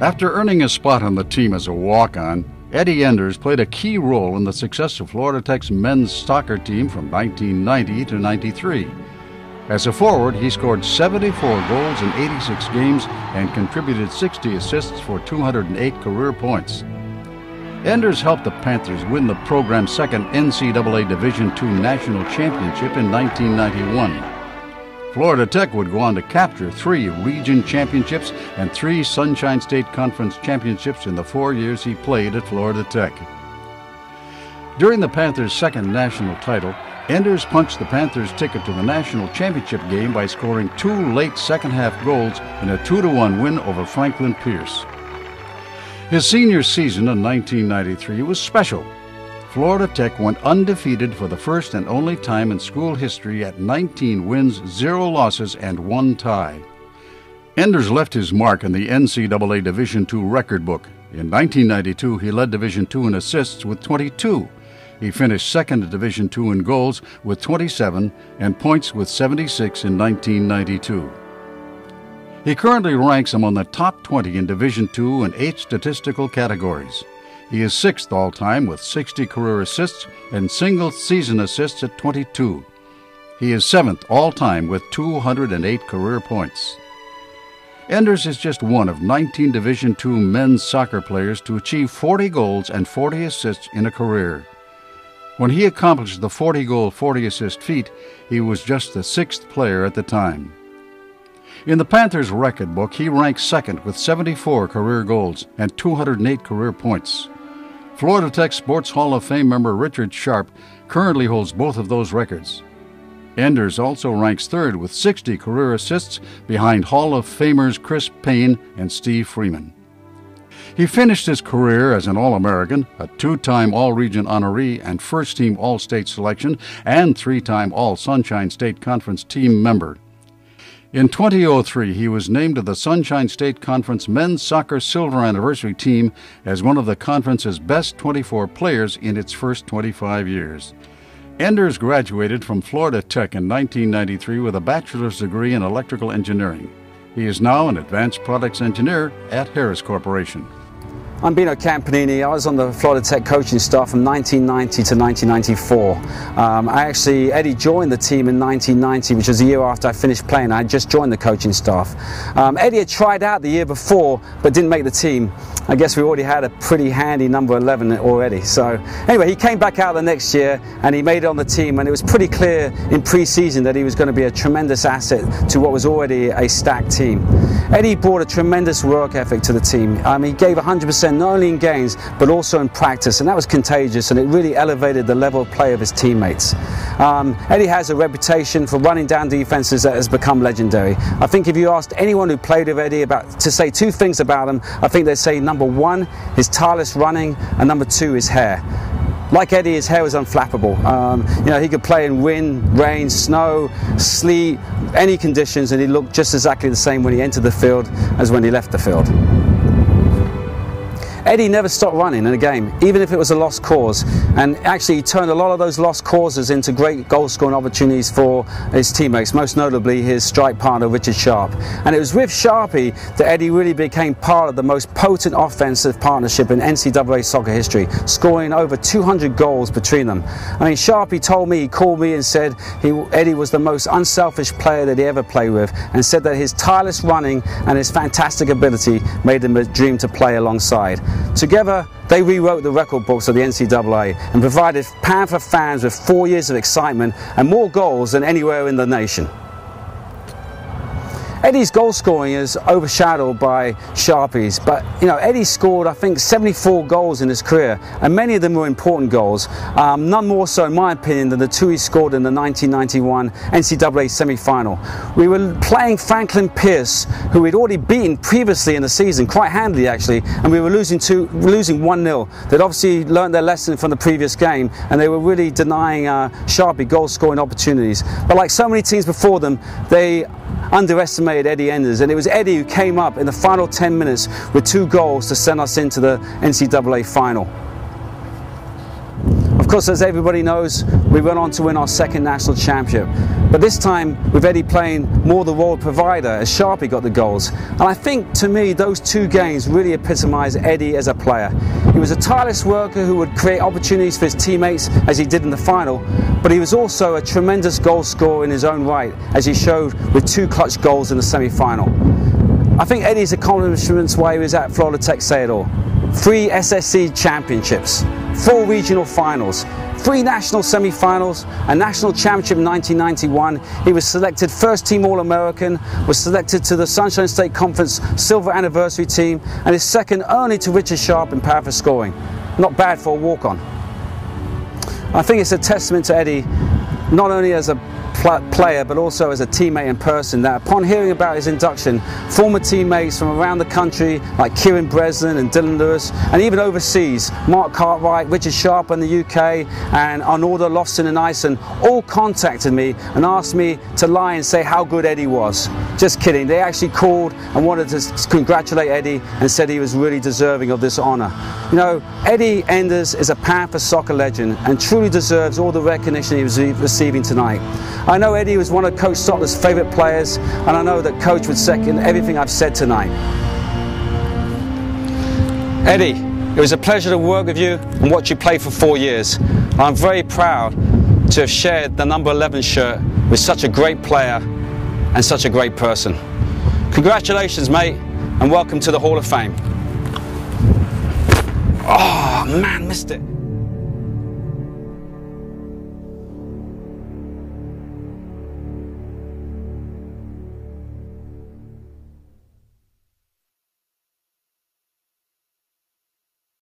After earning a spot on the team as a walk-on, Eddie Enders played a key role in the success of Florida Tech's men's soccer team from 1990 to 93. As a forward, he scored 74 goals in 86 games and contributed 60 assists for 208 career points. Enders helped the Panthers win the program's second NCAA Division II National Championship in 1991. Florida Tech would go on to capture 3 region championships and 3 Sunshine State Conference championships in the 4 years he played at Florida Tech. During the Panthers' second national title, Enders punched the Panthers' ticket to the national championship game by scoring 2 late second-half goals in a 2-1 win over Franklin Pierce. His senior season in 1993 was special. Florida Tech went undefeated for the first and only time in school history at 19 wins, 0 losses, and 1 tie. Enders left his mark in the NCAA Division II record book. In 1992, he led Division II in assists with 22. He finished second in Division II in goals with 27 and points with 76 in 1992. He currently ranks among the top 20 in Division II in 8 statistical categories. He is 6th all-time with 60 career assists and single-season assists at 22. He is 7th all-time with 208 career points. Enders is just one of 19 Division II men's soccer players to achieve 40 goals and 40 assists in a career. When he accomplished the 40-goal, 40-assist feat, he was just the 6th player at the time. In the Panthers' record book, he ranks 2nd with 74 career goals and 208 career points. Florida Tech Sports Hall of Fame member Richard Sharp currently holds both of those records. Enders also ranks 3rd with 60 career assists behind Hall of Famers Chris Payne and Steve Freeman. He finished his career as an All-American, a 2-time All-Region honoree and first-team All-State selection, and 3-time All-Sunshine State Conference team member. In 2003, he was named to the Sunshine State Conference Men's Soccer Silver Anniversary Team as one of the conference's best 24 players in its first 25 years. Enders graduated from Florida Tech in 1993 with a bachelor's degree in electrical engineering. He is now an advanced products engineer at Harris Corporation. I'm Bino Campanini. I was on the Florida Tech coaching staff from 1990 to 1994. Eddie joined the team in 1990, which was a year after I finished playing. I had just joined the coaching staff. Eddie had tried out the year before, but didn't make the team. I guess we already had a pretty handy number 11 already. So anyway, he came back out the next year and he made it on the team, and it was pretty clear in pre-season that he was going to be a tremendous asset to what was already a stacked team. Eddie brought a tremendous work ethic to the team. He gave 100% not only in games but also in practice, and that was contagious, and it really elevated the level of play of his teammates. Eddie has a reputation for running down defenses that has become legendary. I think if you asked anyone who played with Eddie to say 2 things about him, I think they'd say number 1, his tireless running, and number 2, his hair. Like Eddie, his hair was unflappable. He could play in wind, rain, snow, sleet, any conditions, and he looked just exactly the same when he entered the field as when he left the field. Eddie never stopped running in a game, even if it was a lost cause, and actually he turned a lot of those lost causes into great goal-scoring opportunities for his teammates, most notably his strike partner Richard Sharp. And it was with Sharpie that Eddie really became part of the most potent offensive partnership in NCAA soccer history, scoring over 200 goals between them. I mean, Sharpie told me, he called me and said Eddie was the most unselfish player that he ever played with, and said that his tireless running and his fantastic ability made him a dream to play alongside. Together, they rewrote the record books of the NCAA and provided Panther fans with 4 years of excitement and more goals than anywhere in the nation. Eddie's goal scoring is overshadowed by Sharpie's, but Eddie scored, I think, 74 goals in his career, and many of them were important goals. None more so, in my opinion, than the 2 he scored in the 1991 NCAA semi-final. We were playing Franklin Pierce, who we'd already beaten previously in the season, quite handily actually, and we were losing 1-0. They'd obviously learned their lesson from the previous game, and they were really denying Sharpie goal-scoring opportunities. But like so many teams before them, they underestimated Eddie Enders, and it was Eddie who came up in the final 10 minutes with 2 goals to send us into the NCAA final. Of course, as everybody knows, we went on to win our second national championship. But this time, with Eddie playing more the role of provider, as Sharpie got the goals. And I think, to me, those two games really epitomise Eddie as a player. He was a tireless worker who would create opportunities for his teammates, as he did in the final, but he was also a tremendous goal scorer in his own right, as he showed with 2 clutch goals in the semi-final. I think Eddie's accomplishments while he was at Florida Tech say it all. 3 SSC championships, 4 regional finals, 3 national semi-finals, a national championship in 1991. He was selected first team All-American, was selected to the Sunshine State Conference Silver Anniversary team, and is second only to Richard Sharp in power for scoring. Not bad for a walk-on. I think it's a testament to Eddie, not only as a player but also as a teammate and person, that upon hearing about his induction, former teammates from around the country like Kieran Breslin and Dylan Lewis, and even overseas, Mark Cartwright, Richard Sharp in the UK, and Arnoldo Lofton in Iceland, all contacted me and asked me to lie and say how good Eddie was. Just kidding, they actually called and wanted to congratulate Eddie and said he was really deserving of this honour. You know, Eddie Enders is a Panther soccer legend and truly deserves all the recognition he was receiving tonight. I know Eddie was one of Coach Stotler's favourite players, and I know that Coach would second everything I've said tonight. Eddie, it was a pleasure to work with you and watch you play for 4 years. I'm very proud to have shared the number 11 shirt with such a great player and such a great person. Congratulations, mate, and welcome to the Hall of Fame. Oh man, missed it.